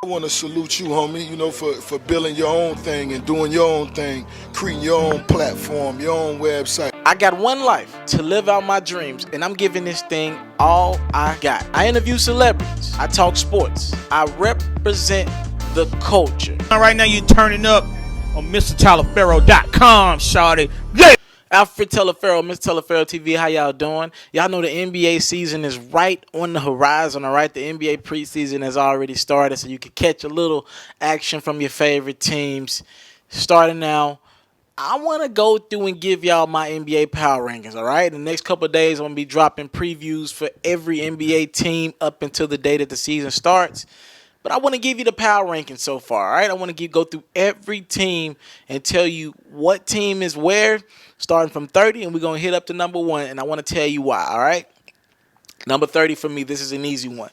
I want to salute you, homie, for building your own thing and doing your own thing, creating your own platform, your own website. I got one life to live out my dreams, and I'm giving this thing all I got. I interview celebrities. I talk sports. I represent the culture. Right now, you're turning up on Mr.Taliaferro.com, shawty. Yeah! Alfred Taliaferro, Mr. Taliaferro TV, how y'all doing? Y'all know the NBA season is right on the horizon, all right? The NBA preseason has already started, so you can catch a little action from your favorite teams. Starting now, I want to go through and give y'all my NBA power rankings, all right? In the next couple of days, I'm going to be dropping previews for every NBA team up until the day that the season starts. But I want to give you the power rankings so far, all right? I want to go through every team and tell you what team is where, starting from 30, and we're going to hit up to number 1, and I want to tell you why, all right? Number 30 for me, this is an easy one.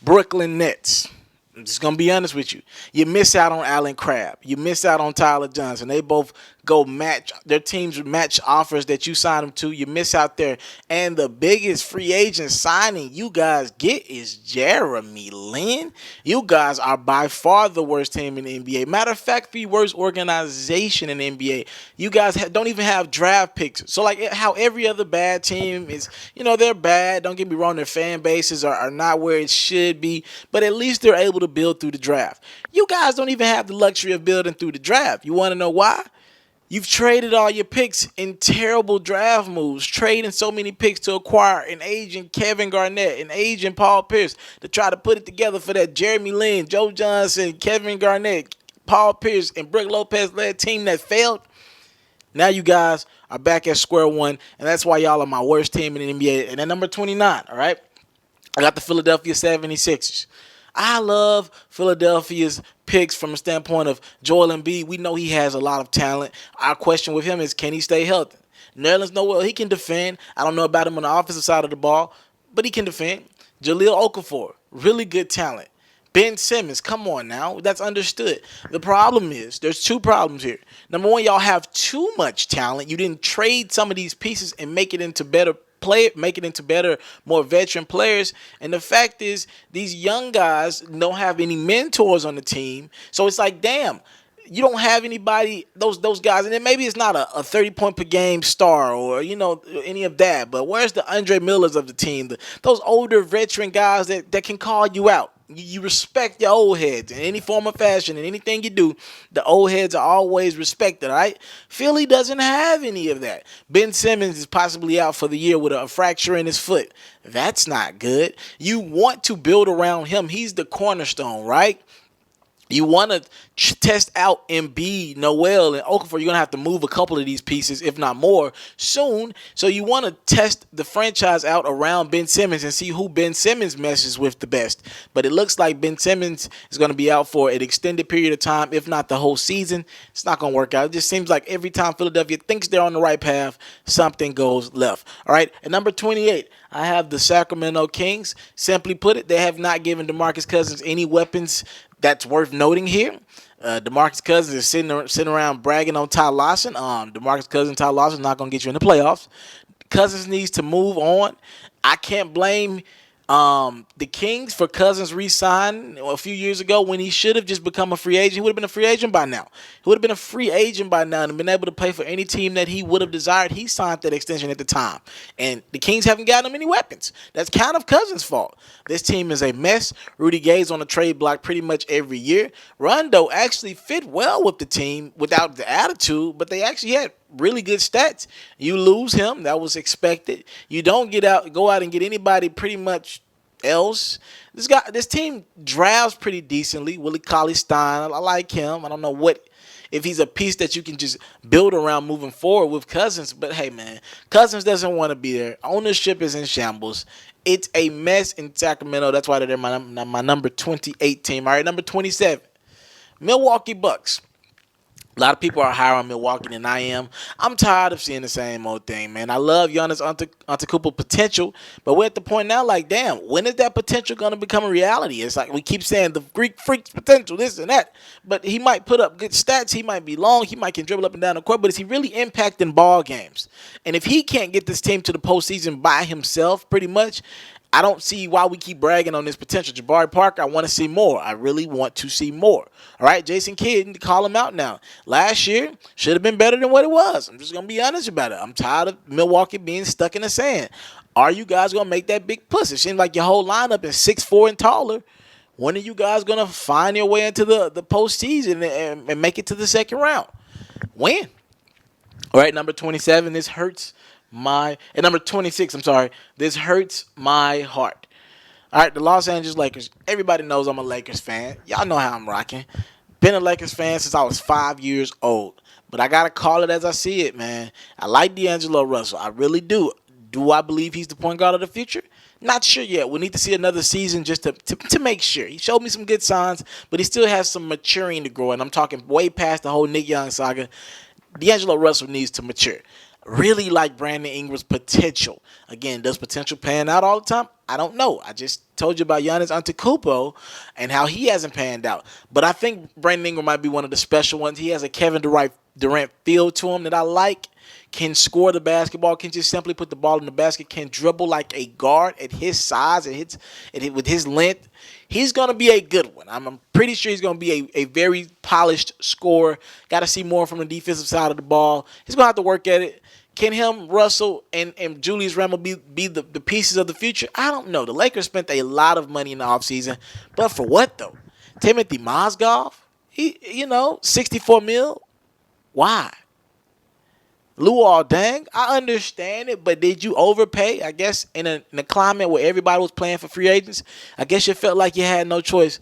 Brooklyn Nets. I'm just going to be honest with you. You miss out on Allen Crabbe. You miss out on Tyler Johnson. They both go match. Their teams match offers that you sign them to. You miss out there. And the biggest free agent signing you guys get is Jeremy Lin. You guys are by far the worst team in the NBA. Matter of fact, the worst organization in the NBA. You guys don't even have draft picks. So like how every other bad team is, they're bad. Don't get me wrong. Their fan bases are not where it should be. But at least they're able to build through the draft. You guys don't even have the luxury of building through the draft. You want to know why? You've traded all your picks in terrible draft moves, trading so many picks to acquire an agent Kevin Garnett, an agent Paul Pierce, to try to put it together for that Jeremy Lin, Joe Johnson, Kevin Garnett, Paul Pierce, and Brook Lopez-led team that failed. Now you guys are back at square one, and that's why y'all are my worst team in the NBA. And at number 29, all right, I got the Philadelphia 76ers. I love Philadelphia's picks from a standpoint of Joel Embiid. We know he has a lot of talent. Our question with him is, can he stay healthy? Nerlens Noel, he can defend. I don't know about him on the offensive side of the ball, but he can defend. Jahlil Okafor, really good talent. Ben Simmons, come on now. That's understood. The problem is, there's two problems here. Number one, y'all have too much talent. You didn't trade some of these pieces and make it into better more veteran players. And the fact is, these young guys don't have any mentors on the team. So it's like, damn, you don't have anybody, those guys. And then maybe it's not a 30-point per game star or, any of that. But where's the Andre Millers of the team? Those older veteran guys that can call you out. You respect your old heads in any form of fashion, and anything you do, the old heads are always respected, all right? Philly doesn't have any of that. Ben Simmons is possibly out for the year with a fracture in his foot. That's not good. You want to build around him. He's the cornerstone, right? You want to test out Embiid, Noel, and Okafor. You're going to have to move a couple of these pieces, if not more, soon. So you want to test the franchise out around Ben Simmons and see who Ben Simmons meshes with the best. But it looks like Ben Simmons is going to be out for an extended period of time, if not the whole season. It's not going to work out. It just seems like every time Philadelphia thinks they're on the right path, something goes left. All right, at number 28, I have the Sacramento Kings. Simply put it, they have not given DeMarcus Cousins any weapons that's worth noting here. DeMarcus Cousins is sitting around bragging on Ty Lawson. DeMarcus Cousins, Ty Lawson is not going to get you in the playoffs. Cousins needs to move on. I can't blame the Kings for Cousins re-signing a few years ago when he should have just become a free agent. He would have been a free agent by now. He would have been a free agent by now and been able to play for any team that he would have desired. He signed that extension at the time. And the Kings haven't gotten him any weapons. That's kind of Cousins' fault. This team is a mess. Rudy Gay's on the trade block pretty much every year. Rondo actually fit well with the team without the attitude, but they actually had really good stats. You lose him. That was expected. You don't go out and get anybody pretty much else. This team drafts pretty decently. Willie Cauley-Stein, I like him. I don't know if he's a piece that you can just build around moving forward with Cousins. But hey, man, Cousins doesn't want to be there. Ownership is in shambles. It's a mess in Sacramento. That's why they're my number 28 team. All right, number 27, Milwaukee Bucks. A lot of people are higher on Milwaukee than I am. I'm tired of seeing the same old thing, man. I love Giannis Antetokounmpo potential, but we're at the point now like, damn, when is that potential going to become a reality? It's like we keep saying the Greek Freak's potential, this and that, but he might put up good stats. He might be long. He might can dribble up and down the court, but is he really impacting ball games? And if he can't get this team to the postseason by himself, pretty much, I don't see why we keep bragging on this potential. Jabari Parker, I want to see more. I really want to see more. All right, Jason Kidd, call him out now. Last year should have been better than what it was. I'm just going to be honest about it. I'm tired of Milwaukee being stuck in the sand. Are you guys going to make that big push? It seems like your whole lineup is 6'4" and taller. When are you guys going to find your way into the postseason and make it to the second round? When? All right, number 27, this hurts my... And number 26, I'm sorry. This hurts my heart. All right, the Los Angeles Lakers. Everybody knows I'm a Lakers fan. Y'all know how I'm rocking. Been a Lakers fan since I was 5 years old. But I got to call it as I see it, man. I like D'Angelo Russell. I really do. Do I believe he's the point guard of the future? Not sure yet. We need to see another season just to make sure. He showed me some good signs, but he still has some maturing to grow. And I'm talking way past the whole Nick Young saga. D'Angelo Russell needs to mature. Really like Brandon Ingram's potential. Again, does potential pan out all the time? I don't know. I just told you about Giannis Antetokounmpo and how he hasn't panned out. But I think Brandon Ingram might be one of the special ones. He has a Kevin Durant feel to him that I like. Can score the basketball, can just simply put the ball in the basket, can dribble like a guard at his size, with his length. He's going to be a good one. I'm pretty sure he's going to be a very polished scorer. Got to see more from the defensive side of the ball. He's going to have to work at it. Can him, Russell, and Julius Randle be the pieces of the future? I don't know. The Lakers spent a lot of money in the offseason, but for what, though? Timothy Mozgov? 64 mil? Why? Luol Deng, I understand it, but did you overpay? I guess in a climate where everybody was playing for free agents, I guess you felt like you had no choice.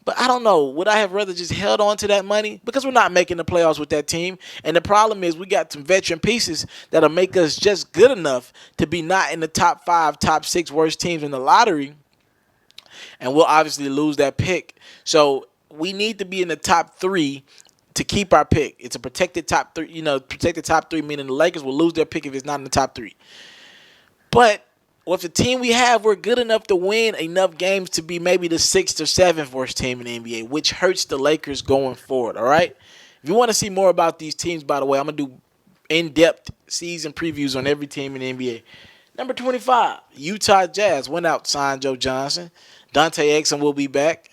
But I don't know. Would I have rather just held on to that money? Because we're not making the playoffs with that team. And the problem is we got some veteran pieces that'll make us just good enough to be not in the top 5, top 6 worst teams in the lottery. And we'll obviously lose that pick. So we need to be in the top 3 to keep our pick. It's a protected top 3, protected top 3, meaning the Lakers will lose their pick if it's not in the top 3. But with the team we have, we're good enough to win enough games to be maybe the 6th or 7th worst team in the NBA, which hurts the Lakers going forward, all right? If you want to see more about these teams, by the way, I'm going to do in-depth season previews on every team in the NBA. Number 25, Utah Jazz went out, signed Joe Johnson. Dante Exum will be back.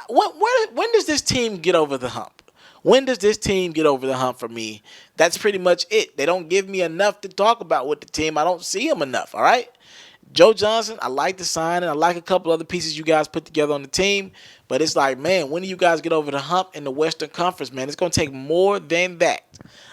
When does this team get over the hump? When does this team get over the hump for me? That's pretty much it. They don't give me enough to talk about with the team. I don't see them enough, all right? Joe Johnson, I like the signing. I like a couple other pieces you guys put together on the team. But it's like, man, when do you guys get over the hump in the Western Conference, man? It's going to take more than that.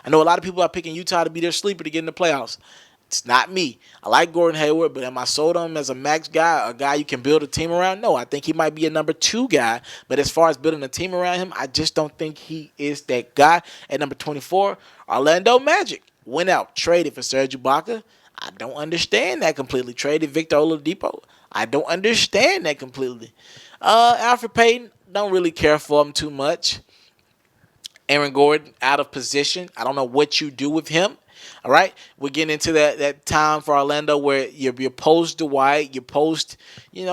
I know a lot of people are picking Utah to be their sleeper to get in the playoffs. It's not me. I like Gordon Hayward, but am I sold on him as a max guy, a guy you can build a team around? No, I think he might be a number 2 guy. But as far as building a team around him, I just don't think he is that guy. At number 24, Orlando Magic went out, traded for Serge Ibaka. I don't understand that completely. Traded Victor Oladipo. I don't understand that completely. Alfred Payton, don't really care for him too much. Aaron Gordon, out of position. I don't know what you do with him. All right, we're getting into that time for Orlando where you're post Dwight, you post,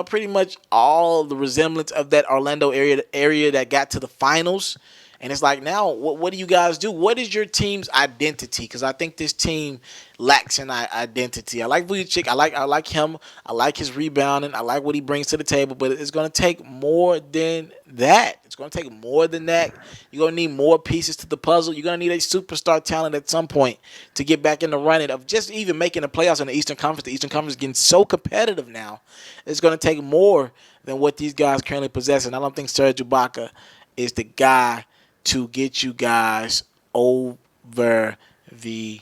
pretty much all the resemblance of that Orlando area that got to the finals. And it's like, now, what do you guys do? What is your team's identity? Because I think this team lacks an identity. I like Vujicic. I like him. I like his rebounding. I like what he brings to the table. But it's going to take more than that. It's going to take more than that. You're going to need more pieces to the puzzle. You're going to need a superstar talent at some point to get back in the running of just even making the playoffs in the Eastern Conference. The Eastern Conference is getting so competitive now. It's going to take more than what these guys currently possess. And I don't think Serge Ibaka is the guy to get you guys over the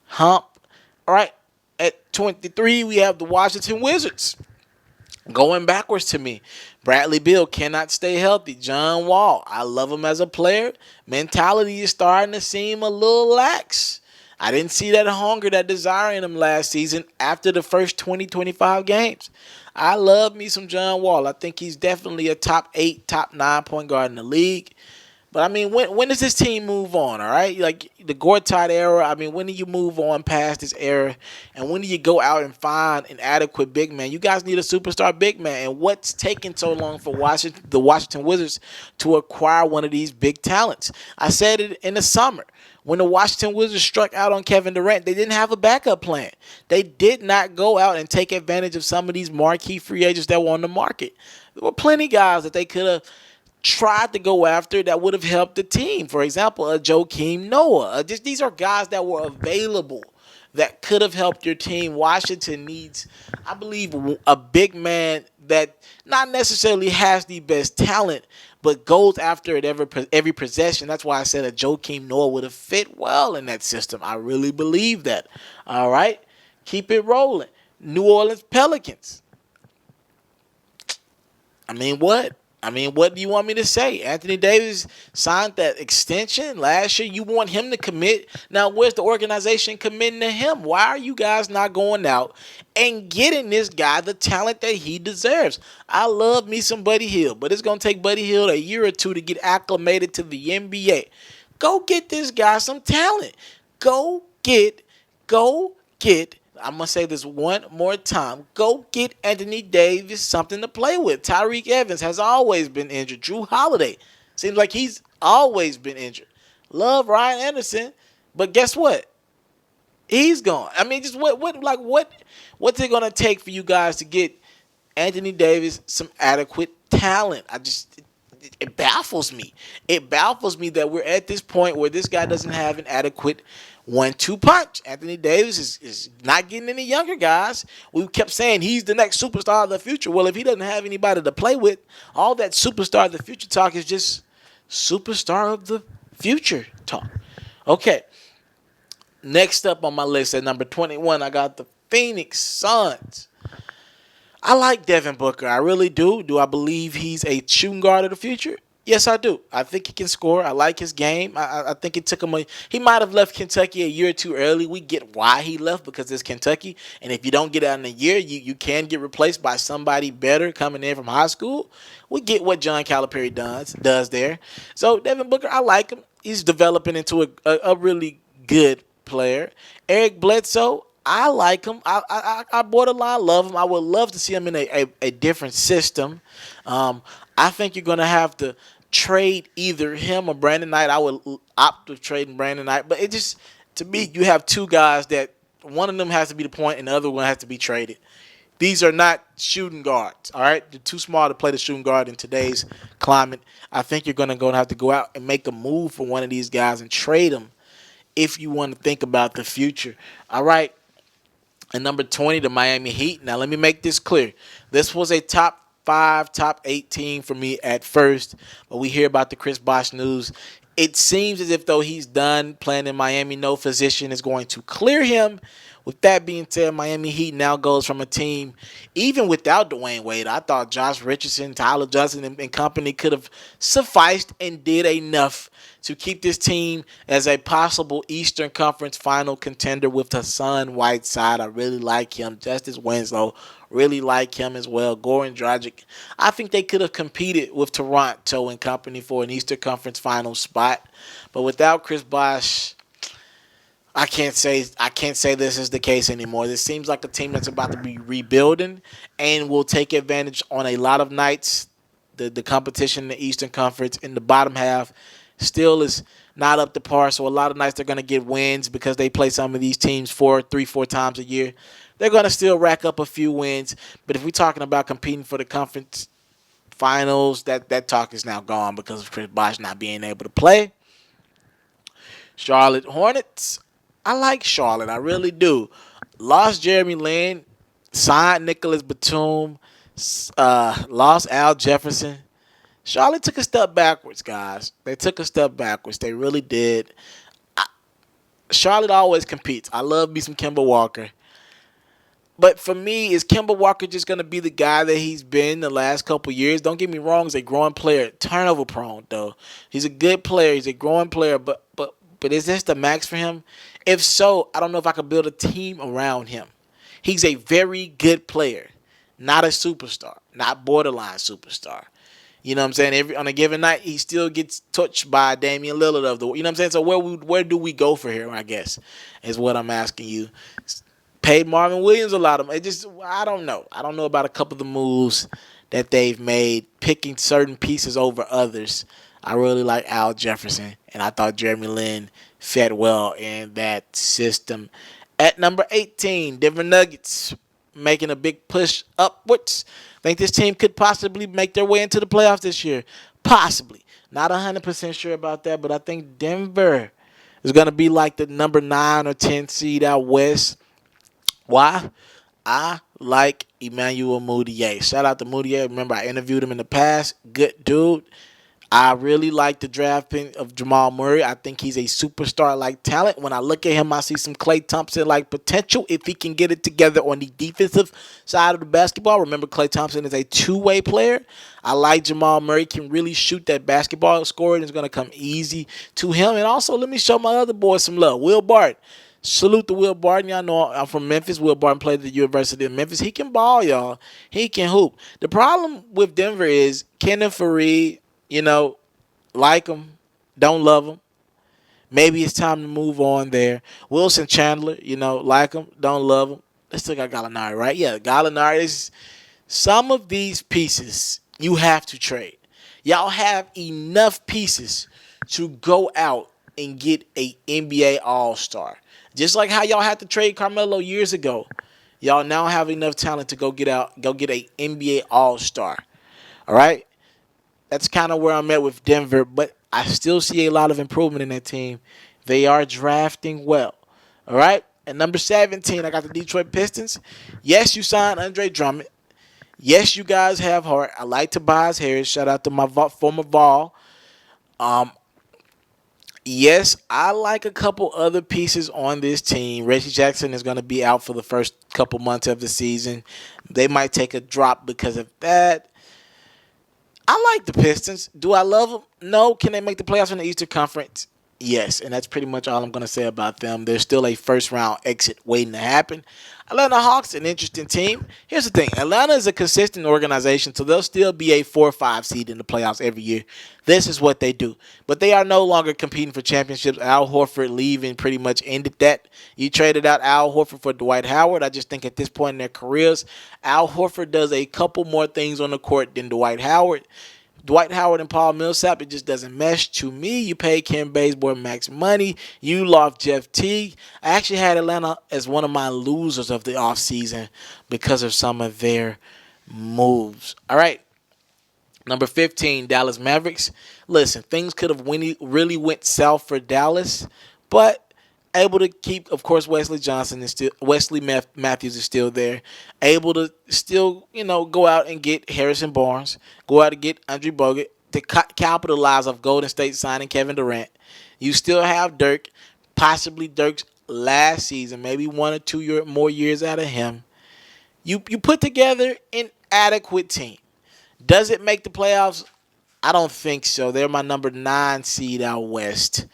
hump. All right, at 23, we have the Washington Wizards. Going backwards to me. Bradley Beal cannot stay healthy. John Wall, I love him as a player. Mentality is starting to seem a little lax. I didn't see that hunger, that desire in him last season after the first 20, 25 games. I love me some John Wall. I think he's definitely a top 8, top 9 point guard in the league. But I mean, when does this team move on? All right, like the Gortat era. I mean, when do you move on past this era, and when do you go out and find an adequate big man? You guys need a superstar big man, and what's taking so long for the Washington Wizards to acquire one of these big talents? I said it in the summer when the Washington Wizards struck out on Kevin Durant. They didn't have a backup plan. They did not go out and take advantage of some of these marquee free agents that were on the market. There were plenty of guys that they could have tried to go after that would have helped the team. For example, Joakim Noah. These are guys that were available that could have helped your team. Washington needs, I believe, a big man that not necessarily has the best talent, but goes after it every possession. That's why I said Joakim Noah would have fit well in that system. I really believe that. All right? Keep it rolling. New Orleans Pelicans. What do you want me to say? Anthony Davis signed that extension last year. You want him to commit. Now, where's the organization committing to him? Why are you guys not going out and getting this guy the talent that he deserves? I love me some Buddy Hield, but it's going to take Buddy Hield a year or two to get acclimated to the NBA. Go get this guy some talent. Go get. I'm going to say this one more time. Go get Anthony Davis something to play with. Tyreke Evans has always been injured. Drew Holiday seems like he's always been injured. Love Ryan Anderson, but guess what? He's gone. I mean, just what's it going to take for you guys to get Anthony Davis some adequate talent? It baffles me. It baffles me that we're at this point where this guy doesn't have an adequate 1-2 punch. Anthony Davis is not getting any younger, guys. We kept saying he's the next superstar of the future. Well, if he doesn't have anybody to play with, all that superstar of the future talk is just superstar of the future talk. Okay. Next up on my list at number 21, I got the Phoenix Suns. I like Devin Booker. I really do. Do I believe he's a shooting guard of the future? Yes, I do. I think he can score. I like his game. I think it took him he might have left Kentucky a year or two early. We get why he left, because it's Kentucky. And if you don't get out in a year, you can get replaced by somebody better coming in from high school. We get what John Calipari does there. So Devin Booker, I like him. He's developing into a really good player. Eric Bledsoe, I like him. I borderline love him. I would love to see him in a different system. I think you're going to have to trade either him or Brandon Knight. I would opt to trade Brandon Knight. But it just, to me, you have two guys that one of them has to be the point and the other one has to be traded. These are not shooting guards, all right? They're too small to play the shooting guard in today's climate. I think you're going to have to go out and make a move for one of these guys and trade them if you want to think about the future. All right? And number 20, the Miami Heat. Now, let me make this clear. This was a top 5, top 8 team for me at first, but we hear about the Chris Bosh news. It seems as if though he's done playing in Miami, no physician is going to clear him. With that being said, Miami Heat now goes from a team, even without Dwayne Wade, I thought Josh Richardson, Tyler Johnson, and company could have sufficed and did enough to keep this team as a possible Eastern Conference final contender with Hassan Whiteside. I really like him. Justice Winslow, really like him as well. Goran Dragic. I think they could have competed with Toronto and company for an Eastern Conference final spot. But without Chris Bosh, I can't say this is the case anymore. This seems like a team that's about to be rebuilding and will take advantage on a lot of nights. The competition in the Eastern Conference in the bottom half still is not up to par. So a lot of nights they're going to get wins because they play some of these teams 4 times a year. They're going to still rack up a few wins. But if we're talking about competing for the conference finals, that talk is now gone because of Chris Bosh not being able to play. Charlotte Hornets. I like Charlotte. I really do. Lost Jeremy Lin. Signed Nicholas Batum. Lost Al Jefferson. Charlotte took a step backwards, guys. They took a step backwards. They really did. Charlotte always competes. I love me some Kemba Walker. But for me, is Kemba Walker just going to be the guy that he's been the last couple years? Don't get me wrong. He's a growing player. Turnover prone, though. He's a good player. He's a growing player. But is this the max for him? If so, I don't know if I could build a team around him. He's a very good player. Not a superstar. Not borderline superstar. You know what I'm saying? On a given night, he still gets touched by Damian Lillard of the. You know what I'm saying? So where do we go for here? I guess is what I'm asking you. Paid Marvin Williams a lot of. I don't know. I don't know about a couple of the moves that they've made, picking certain pieces over others. I really like Al Jefferson, and I thought Jeremy Lin fit well in that system. At number 18, Denver Nuggets making a big push upwards. I think this team could possibly make their way into the playoffs this year. Possibly. Not 100% sure about that, but I think Denver is going to be like the number 9 or 10 seed out west. Why? I like Emmanuel Mudiay. Shout out to Mudiay. Remember, I interviewed him in the past. Good dude. I really like the draft pick of Jamal Murray. I think he's a superstar-like talent. When I look at him, I see some Klay Thompson-like potential if he can get it together on the defensive side of the basketball. Remember, Klay Thompson is a two-way player. I like Jamal Murray can really shoot that basketball. Scoring is going to come easy to him. And also, let me show my other boys some love. Will Barton. Salute to Will Barton. Y'all know I'm from Memphis. Will Barton played at the University of Memphis. He can ball, y'all. He can hoop. The problem with Denver is Kenneth Faried, like him, don't love him. Maybe it's time to move on there. Wilson Chandler, like him, don't love him. They still got Gallinari, right? Yeah, Gallinari is some of these pieces you have to trade. Y'all have enough pieces to go out and get a NBA All-Star. Just like how y'all had to trade Carmelo years ago. Y'all now have enough talent to go get a NBA All-Star. All right? That's kind of where I'm at with Denver, but I still see a lot of improvement in that team. They are drafting well. All right? At number 17, I got the Detroit Pistons. Yes, you signed Andre Drummond. Yes, you guys have heart. I like Tobias Harris. Shout out to my former Vol. Yes, I like a couple other pieces on this team. Reggie Jackson is going to be out for the first couple months of the season. They might take a drop because of that. I like the Pistons. Do I love them? No. Can they make the playoffs in the Eastern Conference? Yes, and that's pretty much all I'm going to say about them. There's still a first-round exit waiting to happen. Atlanta Hawks, an interesting team. Here's the thing. Atlanta is a consistent organization, so they'll still be a 4 or 5 seed in the playoffs every year. This is what they do. But they are no longer competing for championships. Al Horford leaving pretty much ended that. You traded out Al Horford for Dwight Howard. I just think at this point in their careers, Al Horford does a couple more things on the court than Dwight Howard. Dwight Howard and Paul Millsap, it just doesn't mesh to me. You pay Ken Bazemore max money. You lost Jeff Teague. I actually had Atlanta as one of my losers of the offseason because of some of their moves. All right. Number 15, Dallas Mavericks. Listen, things could have really went south for Dallas, but able to keep, of course, Wesley Matthews is still there. Able to still, go out and get Harrison Barnes. Go out and get Andre Bogut to capitalize off Golden State signing Kevin Durant. You still have Dirk, possibly Dirk's last season, maybe 1 or 2 more years out of him. You put together an adequate team. Does it make the playoffs? I don't think so. They're my number 9 seed out west.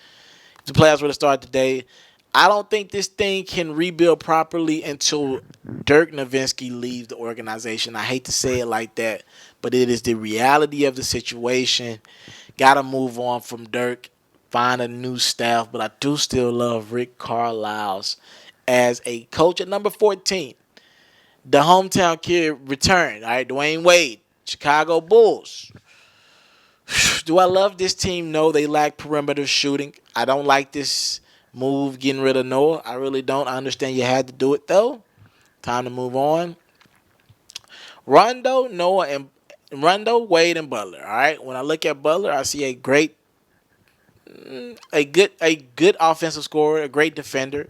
If the playoffs were to start today, I don't think this thing can rebuild properly until Dirk Nowitzki leaves the organization. I hate to say it like that, but it is the reality of the situation. Got to move on from Dirk, find a new staff, but I do still love Rick Carlisle as a coach. At number 14, the hometown kid returned. All right, Dwayne Wade, Chicago Bulls. Do I love this team? No, they lack perimeter shooting. I don't like this move getting rid of Noah. I really don't. I understand you had to do it, though. Time to move on. Rondo, Wade, and Butler. All right. When I look at Butler, I see a good offensive scorer, a great defender.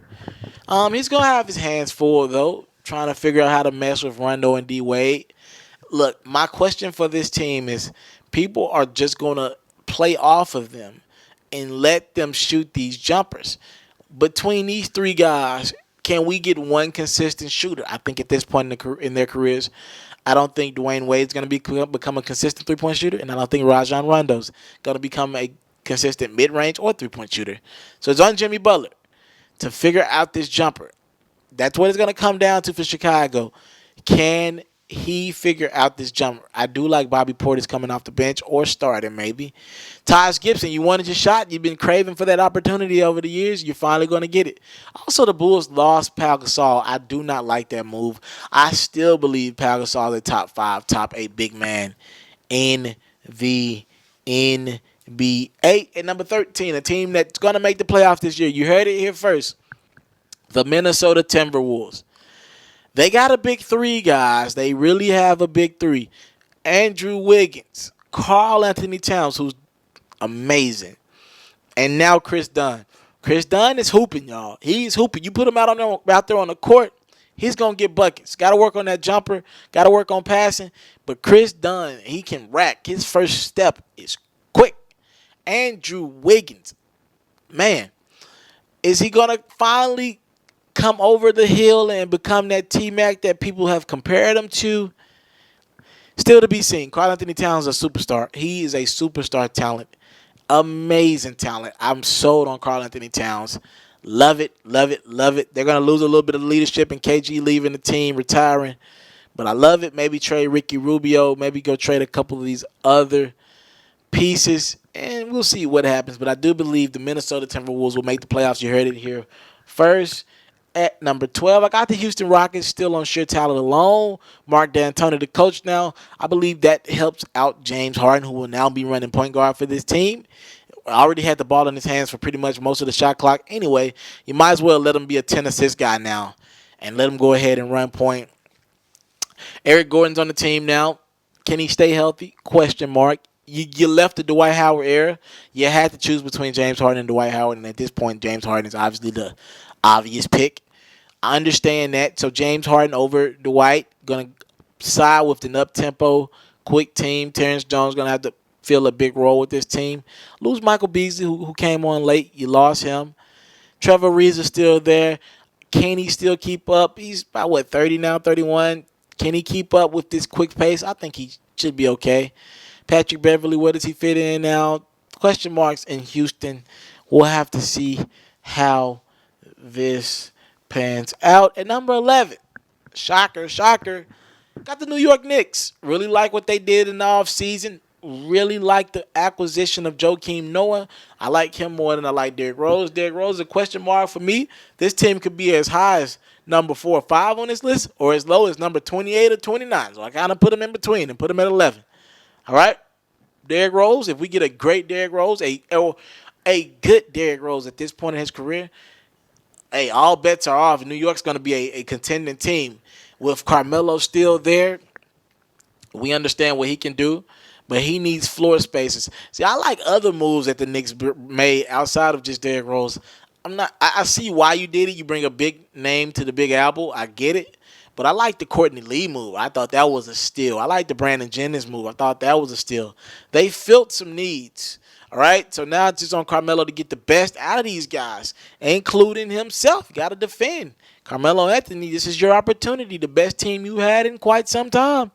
He's gonna have his hands full though, trying to figure out how to mess with Rondo and D Wade. Look, my question for this team is: people are just gonna play off of them and let them shoot these jumpers. Between these 3 guys, can we get one consistent shooter? I think at this point in their careers, I don't think Dwayne Wade's going to become a consistent three-point shooter, and I don't think Rajon Rondo's going to become a consistent mid-range or three-point shooter. So it's on Jimmy Butler to figure out this jumper. That's what it's going to come down to for Chicago. Can he figure out this jumper. I do like Bobby Portis coming off the bench or starting maybe. Taj Gibson, you wanted your shot. You've been craving for that opportunity over the years. You're finally going to get it. Also, the Bulls lost Pau Gasol. I do not like that move. I still believe Pau Gasol is a top 5, top 8 big man in the NBA. At number 13, a team that's going to make the playoffs this year. You heard it here first. The Minnesota Timberwolves. They got a big 3, guys. They really have a big 3. Andrew Wiggins, Karl Anthony Towns, who's amazing, and now Chris Dunn. Chris Dunn is hooping, y'all. He's hooping. You put him out there on the court, he's going to get buckets. Got to work on that jumper. Got to work on passing. But Chris Dunn, he can rack. His first step is quick. Andrew Wiggins, man, is he going to finally come over the hill and become that T-Mac that people have compared him to? Still to be seen. Karl Anthony Towns is a superstar. He is a superstar talent. Amazing talent. I'm sold on Karl Anthony Towns. Love it, love it, love it. They're going to lose a little bit of leadership in KG leaving the team, retiring. But I love it. Maybe trade Ricky Rubio. Maybe go trade a couple of these other pieces. And we'll see what happens. But I do believe the Minnesota Timberwolves will make the playoffs. You heard it here first. At number 12, I got the Houston Rockets still on sheer talent alone. Mark D'Antoni, the coach now. I believe that helps out James Harden, who will now be running point guard for this team. Already had the ball in his hands for pretty much most of the shot clock. Anyway, you might as well let him be a 10-assist guy now and let him go ahead and run point. Eric Gordon's on the team now. Can he stay healthy? Question mark. You left the Dwight Howard era. You had to choose between James Harden and Dwight Howard, and at this point, James Harden is obviously the obvious pick. I understand that. So James Harden over Dwight, going to side with an up-tempo, quick team. Terrence Jones going to have to fill a big role with this team. Lose Michael Beasley, who came on late. You lost him. Trevor Reeves is still there. Can he still keep up? He's about, 30 now, 31. Can he keep up with this quick pace? I think he should be okay. Patrick Beverly, where does he fit in now? Question marks in Houston. We'll have to see how this pans out. At number 11, shocker, got the New York Knicks. Really like what they did in the offseason. Really like the acquisition of Joakim Noah. I like him more than I like Derrick Rose. Derrick Rose is a question mark for me. This team could be as high as number 4 or 5 on this list or as low as number 28 or 29. So I kind of put them in between and put them at 11. All right? Derrick Rose, if we get a great Derrick Rose, a good Derrick Rose at this point in his career, hey, all bets are off. New York's going to be a contending team. With Carmelo still there, we understand what he can do, but he needs floor spaces. See, I like other moves that the Knicks made outside of just Derrick Rose. I see why you did it. You bring a big name to the Big Apple. I get it. But I like the Courtney Lee move. I thought that was a steal. I like the Brandon Jennings move. I thought that was a steal. They filled some needs. All right? So now it's just on Carmelo to get the best out of these guys, including himself. You got to defend. Carmelo Anthony, this is your opportunity. The best team you had in quite some time.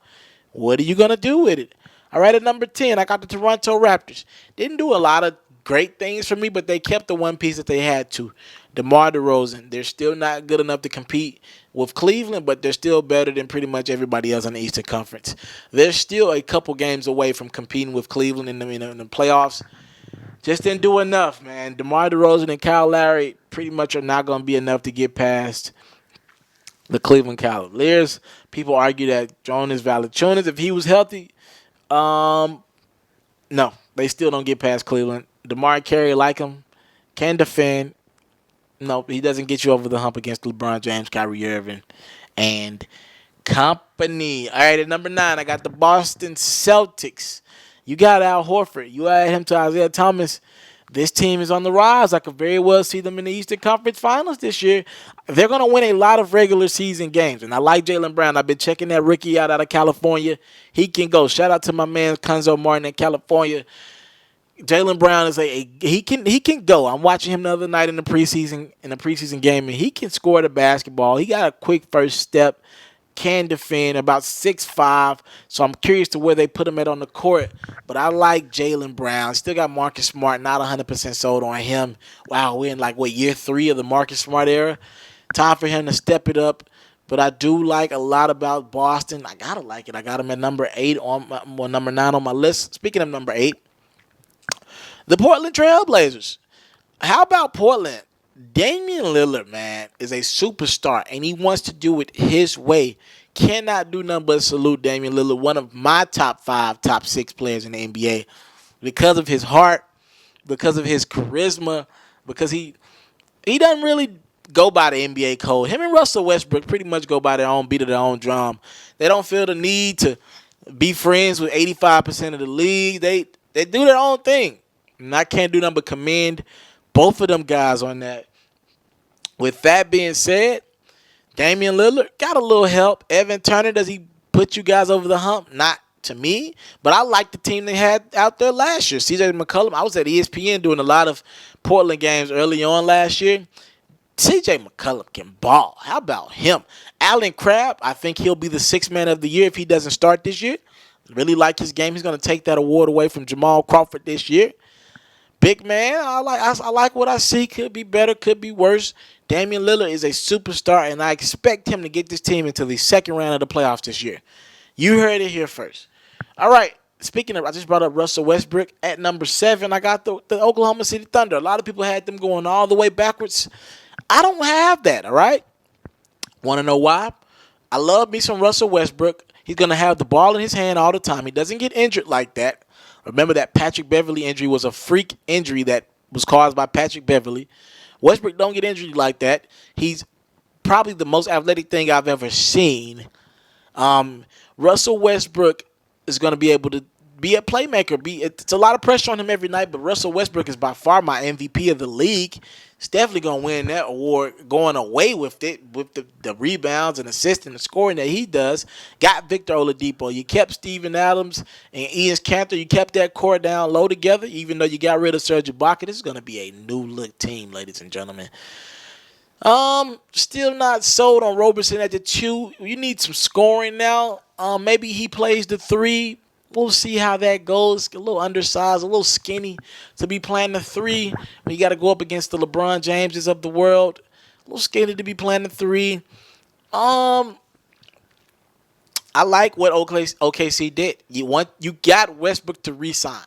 What are you going to do with it? All right, at number 10, I got the Toronto Raptors. Didn't do a lot of great things for me, but they kept the one piece that they had to. DeMar DeRozan. They're still not good enough to compete with Cleveland, but they're still better than pretty much everybody else in the Eastern Conference. They're still a couple games away from competing with Cleveland in the playoffs. Just didn't do enough, man. DeMar DeRozan and Kyle Lowry pretty much are not going to be enough to get past the Cleveland Cavaliers. People argue that Jonas Valanciunas, if he was healthy, no, they still don't get past Cleveland. DeMar Carey, like him, can defend. No, he doesn't get you over the hump against LeBron James, Kyrie Irving, and company. All right, at number 9, I got the Boston Celtics. You got Al Horford. You add him to Isaiah Thomas. This team is on the rise. I could very well see them in the Eastern Conference Finals this year. They're going to win a lot of regular season games. And I like Jaylen Brown. I've been checking that rookie out of California. He can go. Shout out to my man Conzo Martin in California. Jaylen Brown is he can go. I'm watching him the other night in the preseason game, and he can score the basketball. He got a quick first step, can defend, about 6'5", so I'm curious to where they put him at on the court. But I like Jaylen Brown. Still got Marcus Smart, not 100% sold on him. Wow, we're in year 3 of the Marcus Smart era. Time for him to step it up, But I do like a lot about Boston. I gotta like it. I got them at number 8 number 9 on my list. Speaking of number 8, the Portland Trailblazers. How about Portland? Damian Lillard, man, is a superstar, and he wants to do it his way. Cannot do nothing but salute Damian Lillard, one of my top 5, top 6 players in the NBA, because of his heart, because of his charisma, because he doesn't really go by the NBA code. Him and Russell Westbrook pretty much go by their own beat of their own drum. They don't feel the need to be friends with 85% of the league. They do their own thing. And I can't do nothing but commend both of them guys on that. With that being said, Damian Lillard got a little help. Evan Turner, does he put you guys over the hump? Not to me, but I like the team they had out there last year. CJ McCollum, I was at ESPN doing a lot of Portland games early on last year. CJ McCollum can ball. How about him? Allen Crabbe, I think he'll be the 6th man of the year if he doesn't start this year. Really like his game. He's going to take that award away from Jamal Crawford this year. Big man, I like what I see. Could be better, could be worse. Damian Lillard is a superstar, and I expect him to get this team into the second round of the playoffs this year. You heard it here first. All right, speaking of, I just brought up Russell Westbrook. At number 7, I got the Oklahoma City Thunder. A lot of people had them going all the way backwards. I don't have that, all right? Want to know why? I love me some Russell Westbrook. He's going to have the ball in his hand all the time. He doesn't get injured like that. Remember that Patrick Beverly injury was a freak injury that was caused by Patrick Beverly. Westbrook don't get injured like that. He's probably the most athletic thing I've ever seen. Russell Westbrook is going to be able to be a playmaker. It's a lot of pressure on him every night, but Russell Westbrook is by far my MVP of the league. He's definitely going to win that award going away with it, with the rebounds and assists and the scoring that he does. Got Victor Oladipo. You kept Steven Adams and Ian Cantor. You kept that core down low together, even though you got rid of Serge Ibaka. This is going to be a new-look team, ladies and gentlemen. Still not sold on Robertson at the 2. You need some scoring now. Maybe he plays the 3. We'll see how that goes. A little undersized, a little skinny to be playing the 3. When you got to go up against the LeBron Jameses of the world. A little skinny to be playing the 3. I like what OKC did. You got Westbrook to re-sign.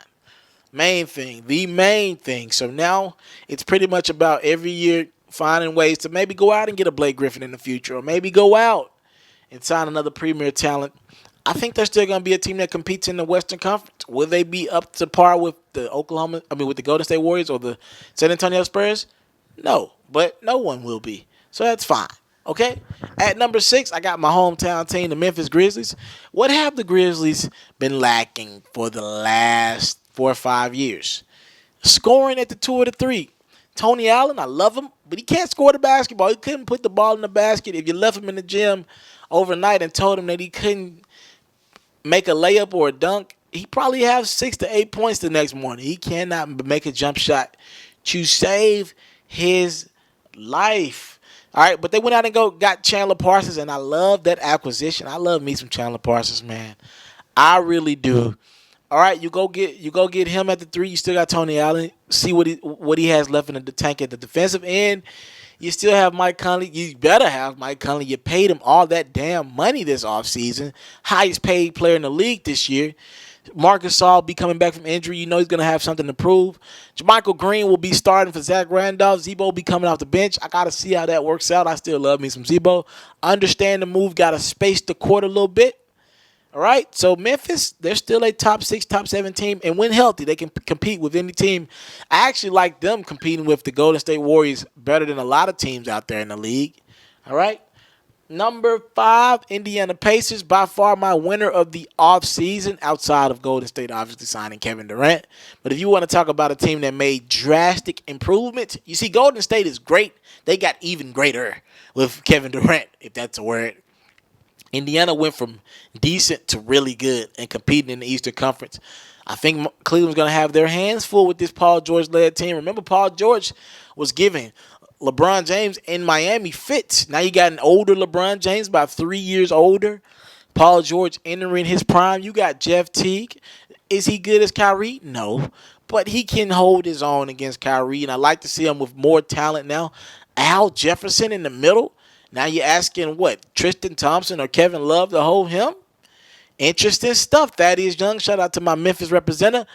The main thing. So now it's pretty much about every year finding ways to maybe go out and get a Blake Griffin in the future, or maybe go out and sign another premier talent. I think they're still going to be a team that competes in the Western Conference. Will they be up to par with the with the Golden State Warriors or the San Antonio Spurs? No, but no one will be. So that's fine. Okay? At number 6, I got my hometown team, the Memphis Grizzlies. What have the Grizzlies been lacking for the last 4 or 5 years? Scoring at the 2 or the 3. Tony Allen, I love him, but he can't score the basketball. He couldn't put the ball in the basket. If you left him in the gym overnight and told him that he couldn't make a layup or a dunk, he probably have 6 to 8 points the next morning. He cannot make a jump shot to save his life. All right, but they went out and got Chandler Parsons, and I love that acquisition. I love me some Chandler Parsons, man. I really do. All right, you go get him at the 3. You still got Tony Allen. See what he has left in the tank at the defensive end. You still have Mike Conley. You better have Mike Conley. You paid him all that damn money this offseason. Highest paid player in the league this year. Marcus Gasol be coming back from injury. You know he's going to have something to prove. JaMychal Green will be starting for Zach Randolph. Zebo will be coming off the bench. I got to see how that works out. I still love me some Zebo. Understand the move. Got to space the court a little bit. All right, so Memphis, they're still a top 6, top 7 team, and when healthy, they can compete with any team. I actually like them competing with the Golden State Warriors better than a lot of teams out there in the league. All right, number 5, Indiana Pacers, by far my winner of the offseason, outside of Golden State obviously signing Kevin Durant. But if you want to talk about a team that made drastic improvements, you see Golden State is great. They got even greater with Kevin Durant, if that's a word. Indiana went from decent to really good and competing in the Eastern Conference. I think Cleveland's going to have their hands full with this Paul George-led team. Remember, Paul George was giving LeBron James in Miami fits. Now you got an older LeBron James, about 3 years older. Paul George entering his prime. You got Jeff Teague. Is he good as Kyrie? No. But he can hold his own against Kyrie, and I like to see him with more talent now. Al Jefferson in the middle. Now you're asking what? Tristan Thompson or Kevin Love to hold him? Interesting stuff. Thaddeus Young, shout out to my Memphis representative.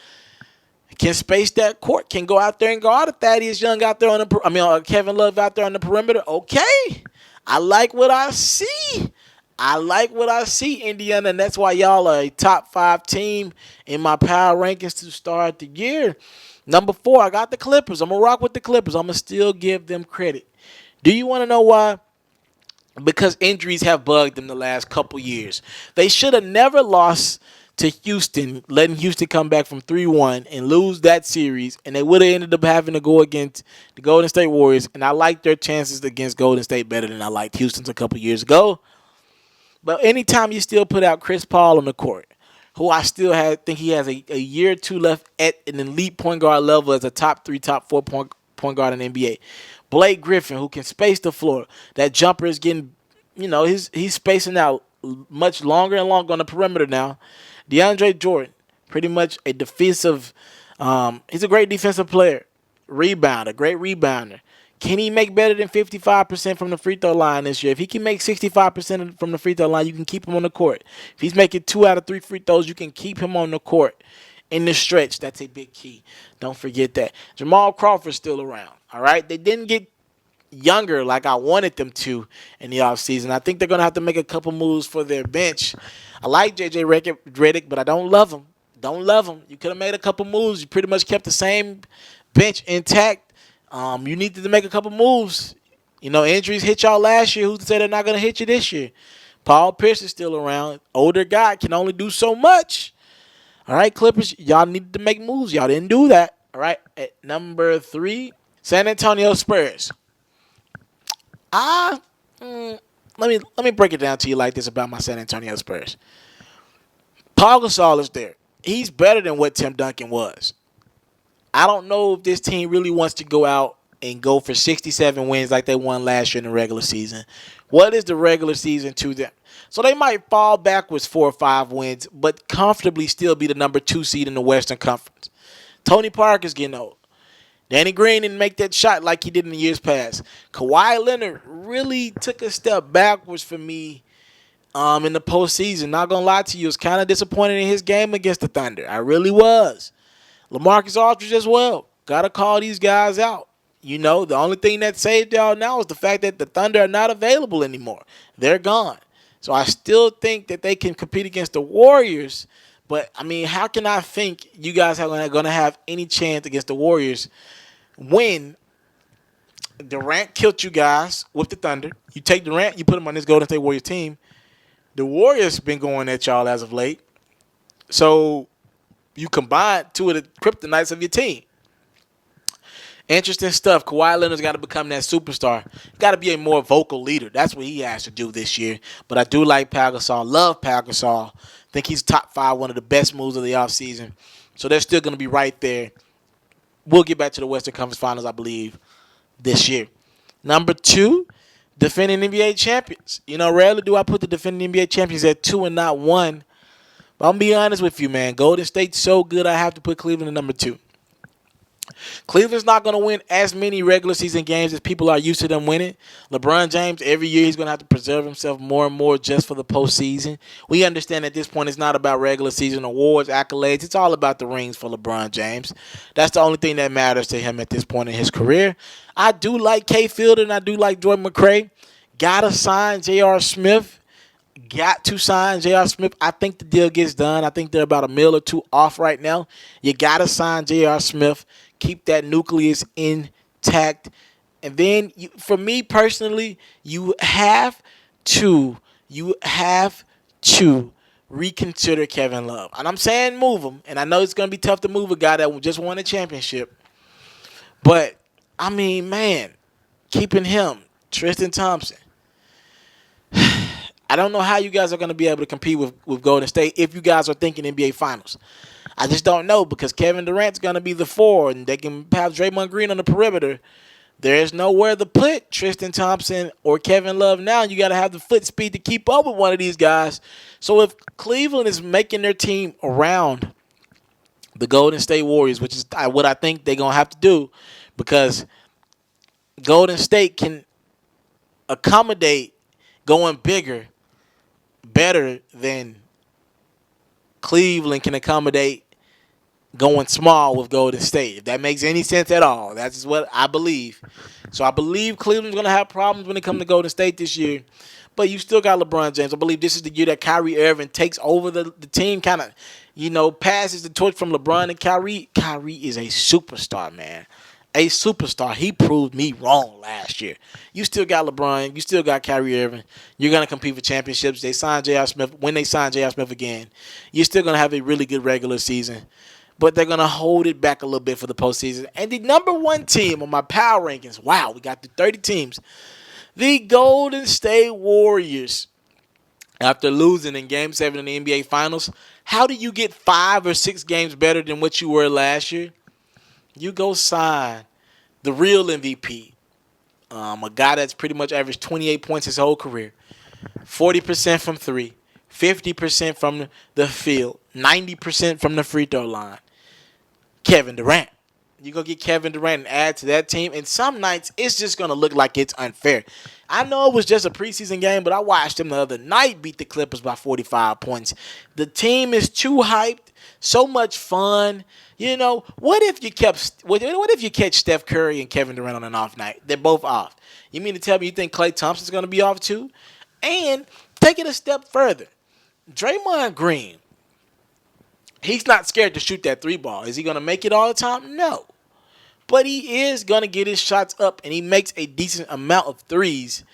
Can space that court, can go out there and guard a Thaddeus Young out there on Kevin Love out there on the perimeter. Okay. I like what I see. Indiana, and that's why y'all are a top 5 team in my power rankings to start the year. Number 4, I got the Clippers. I'm going to rock with the Clippers. I'm going to still give them credit. Do you want to know why? Because injuries have bugged them the last couple years. They should have never lost to Houston, letting Houston come back from 3-1 and lose that series, and they would have ended up having to go against the Golden State Warriors, and I like their chances against Golden State better than I liked Houston's a couple years ago. But anytime you still put out Chris Paul on the court, who I still think he has a year or two left at an elite point guard level as a top 3, top 4 point guard in the NBA. Blake Griffin, who can space the floor. That jumper is getting, he's spacing out much longer and longer on the perimeter now. DeAndre Jordan, pretty much a defensive, he's a great defensive player. Rebounder, great rebounder. Can he make better than 55% from the free throw line this year? If he can make 65% from the free throw line, you can keep him on the court. If he's making 2 out of 3 free throws, you can keep him on the court in the stretch. That's a big key. Don't forget that. Jamal Crawford's still around, all right? They didn't get younger like I wanted them to in the offseason. I think they're going to have to make a couple moves for their bench. I like J.J. Redick, but I don't love him. You could have made a couple moves. You pretty much kept the same bench intact. You needed to make a couple moves. Injuries hit y'all last year. Who's to say they're not going to hit you this year? Paul Pierce is still around. Older guy, can only do so much. All right, Clippers, y'all needed to make moves. Y'all didn't do that. All right, at number 3, San Antonio Spurs. Let me break it down to you like this about my San Antonio Spurs. Paul Gasol is there. He's better than what Tim Duncan was. I don't know if this team really wants to go out and go for 67 wins like they won last year in the regular season. What is the regular season to them? So they might fall backwards 4 or 5 wins, but comfortably still be the number 2 seed in the Western Conference. Tony Parker's getting old. Danny Green didn't make that shot like he did in the years past. Kawhi Leonard really took a step backwards for me in the postseason. Not going to lie to you, I was kind of disappointed in his game against the Thunder. I really was. LaMarcus Aldridge as well. Got to call these guys out. The only thing that saved y'all now is the fact that the Thunder are not available anymore. They're gone. So I still think that they can compete against the Warriors. But, how can I think you guys are going to have any chance against the Warriors when Durant killed you guys with the Thunder? You take Durant, you put him on this Golden State Warriors team. The Warriors been going at y'all as of late. So you combine 2 of the kryptonites of your team. Interesting stuff. Kawhi Leonard's got to become that superstar. Got to be a more vocal leader. That's what he has to do this year. But I do like Pau Gasol. Love Pau Gasol. Think he's top 5, one of the best moves of the offseason. So they're still going to be right there. We'll get back to the Western Conference Finals, I believe, this year. Number 2, defending NBA champions. Rarely do I put the defending NBA champions at 2 and not 1. But I'm going to be honest with you, man. Golden State's so good, I have to put Cleveland at number 2. Cleveland's not going to win as many regular season games as people are used to them winning. LeBron James, every year he's going to have to preserve himself more and more just for the postseason. We understand at this point it's not about regular season awards, accolades. It's all about the rings for LeBron James. That's the only thing that matters to him at this point in his career. I do like Kay Fielder and I do like Jordan McRae. Got to sign J.R. Smith. Got to sign J.R. Smith. I think the deal gets done. I think they're about $1 million or $2 million off right now. You got to sign J.R. Smith. Keep that nucleus intact. And then, for me personally, you have to reconsider Kevin Love. And I'm saying move him. And I know it's going to be tough to move a guy that just won a championship. But, keeping him, Tristan Thompson. I don't know how you guys are going to be able to compete with Golden State if you guys are thinking NBA Finals. I just don't know because Kevin Durant's going to be the 4, and they can have Draymond Green on the perimeter. There's nowhere to put Tristan Thompson or Kevin Love now. You got to have the foot speed to keep up with one of these guys. So if Cleveland is making their team around the Golden State Warriors, which is what I think they're going to have to do, because Golden State can accommodate going bigger better than Cleveland can accommodate going small with Golden State. If that makes any sense at all, that's what I believe. So I believe Cleveland's going to have problems when it comes to Golden State this year. But you still got LeBron James. I believe this is the year that Kyrie Irving takes over the team, kind of, passes the torch from LeBron and Kyrie. Kyrie is a superstar, man. A superstar. He proved me wrong last year. You still got LeBron. You still got Kyrie Irving. You're going to compete for championships. They signed J.R. Smith. When they sign J.R. Smith again, you're still going to have a really good regular season. But they're going to hold it back a little bit for the postseason. And the number one team on my power rankings, wow, we got the 30 teams. The Golden State Warriors, after losing in Game 7 in the NBA Finals, how do you get 5 or 6 games better than what you were last year? You go sign the real MVP, a guy that's pretty much averaged 28 points his whole career, 40% from 3, 50% from the field, 90% from the free throw line, Kevin Durant. You go get Kevin Durant and add to that team. And some nights, it's just going to look like it's unfair. I know it was just a preseason game, but I watched them the other night beat the Clippers by 45 points. The team is too hyped, so much fun. What if you catch Steph Curry and Kevin Durant on an off night? They're both off. You mean to tell me you think Klay Thompson's going to be off too? And take it a step further. Draymond Green, he's not scared to shoot that 3 ball. Is he going to make it all the time? No. But he is going to get his shots up, and he makes a decent amount of threes.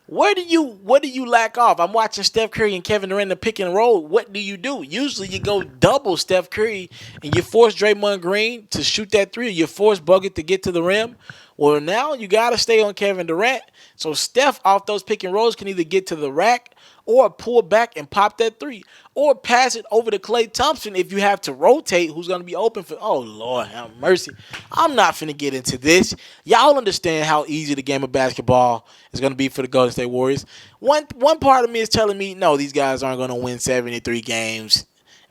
What do you lack off? I'm watching Steph Curry and Kevin Durant in the pick and roll. What do? Usually you go double Steph Curry, and you force Draymond Green to shoot that 3, or you force Bogut to get to the rim. Well, now you got to stay on Kevin Durant. So Steph, off those pick and rolls, can either get to the rack or pull back and pop that 3, or pass it over to Klay Thompson if you have to rotate, who's going to be open for, oh, Lord, have mercy. I'm not finna get into this. Y'all understand how easy the game of basketball is going to be for the Golden State Warriors. One part of me is telling me, no, these guys aren't going to win 73 games,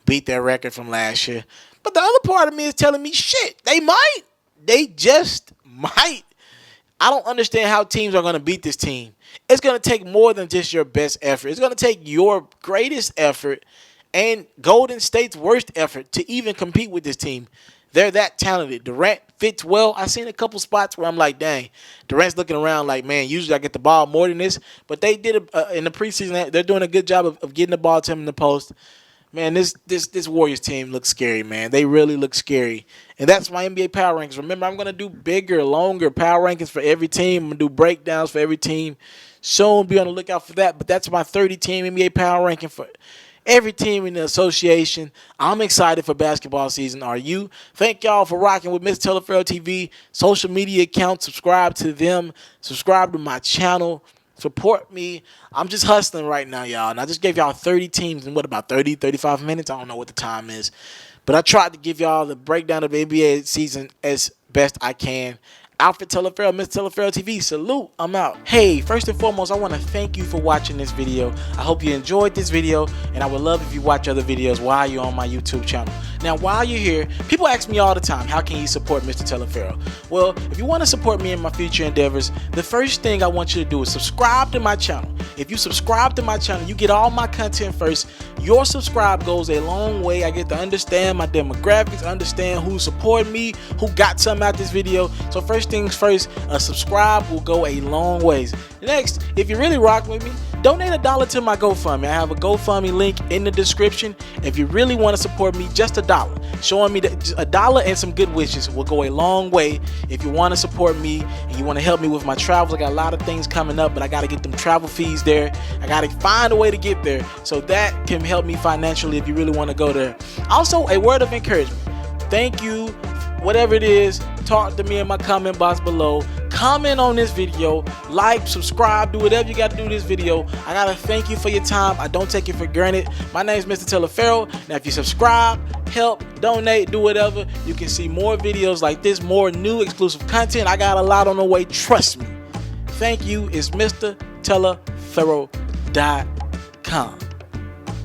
beat their record from last year. But the other part of me is telling me, shit, they might. They just might. I don't understand how teams are going to beat this team. It's going to take more than just your best effort. It's going to take your greatest effort and Golden State's worst effort to even compete with this team. They're that talented. Durant fits well. I've seen a couple spots where I'm like, dang, Durant's looking around like, man, usually I get the ball more than this. But they did it in the preseason. They're doing a good job of getting the ball to him in the post. Man, this Warriors team looks scary, man. They really look scary. And that's my NBA power rankings. Remember, I'm going to do bigger, longer power rankings for every team. I'm going to do breakdowns for every team. Soon, be on the lookout for that. But that's my 30-team NBA power ranking for every team in the association. I'm excited for basketball season. Are you? Thank y'all for rocking with Mr. Taliaferro TV. Social media accounts, subscribe to them. Subscribe to my channel. Support me. I'm just hustling right now, y'all. And I just gave y'all 30 teams in, about 30, 35 minutes? I don't know what the time is. But I tried to give y'all the breakdown of the NBA season as best I can. Alfred Taliaferro, Mr. Taliaferro TV. Salute. I'm out. Hey, first and foremost, I want to thank you for watching this video. I hope you enjoyed this video, and I would love if you watch other videos while you're on my YouTube channel. Now, while you're here, people ask me all the time, how can you support Mr. Taliaferro? Well, if you want to support me in my future endeavors, the first thing I want you to do is subscribe to my channel. If you subscribe to my channel, you get all my content first. Your subscribe goes a long way. I get to understand my demographics, understand who supported me, who got something out this video. So first things first, a subscribe will go a long ways. Next, if you really rock with me, donate $1 to my GoFundMe. I have a GoFundMe link in the description. If you really want to support me, just $1. Showing me $1 and some good wishes will go a long way. If you want to support me and you want to help me with my travels, I got a lot of things coming up, but I got to get them travel fees there. I got to find a way to get there. So that can help me financially if you really want to go there. Also, a word of encouragement. Thank you. Whatever it is, talk to me in my comment box below. Comment on this video, like, subscribe, do whatever you got to do this video. I got to thank you for your time. I don't take it for granted. My name is Mr. Taliaferro. Now, if you subscribe, help, donate, do whatever, you can see more videos like this, more new exclusive content. I got a lot on the way. Trust me. Thank you. It's MrTaliaferro.com.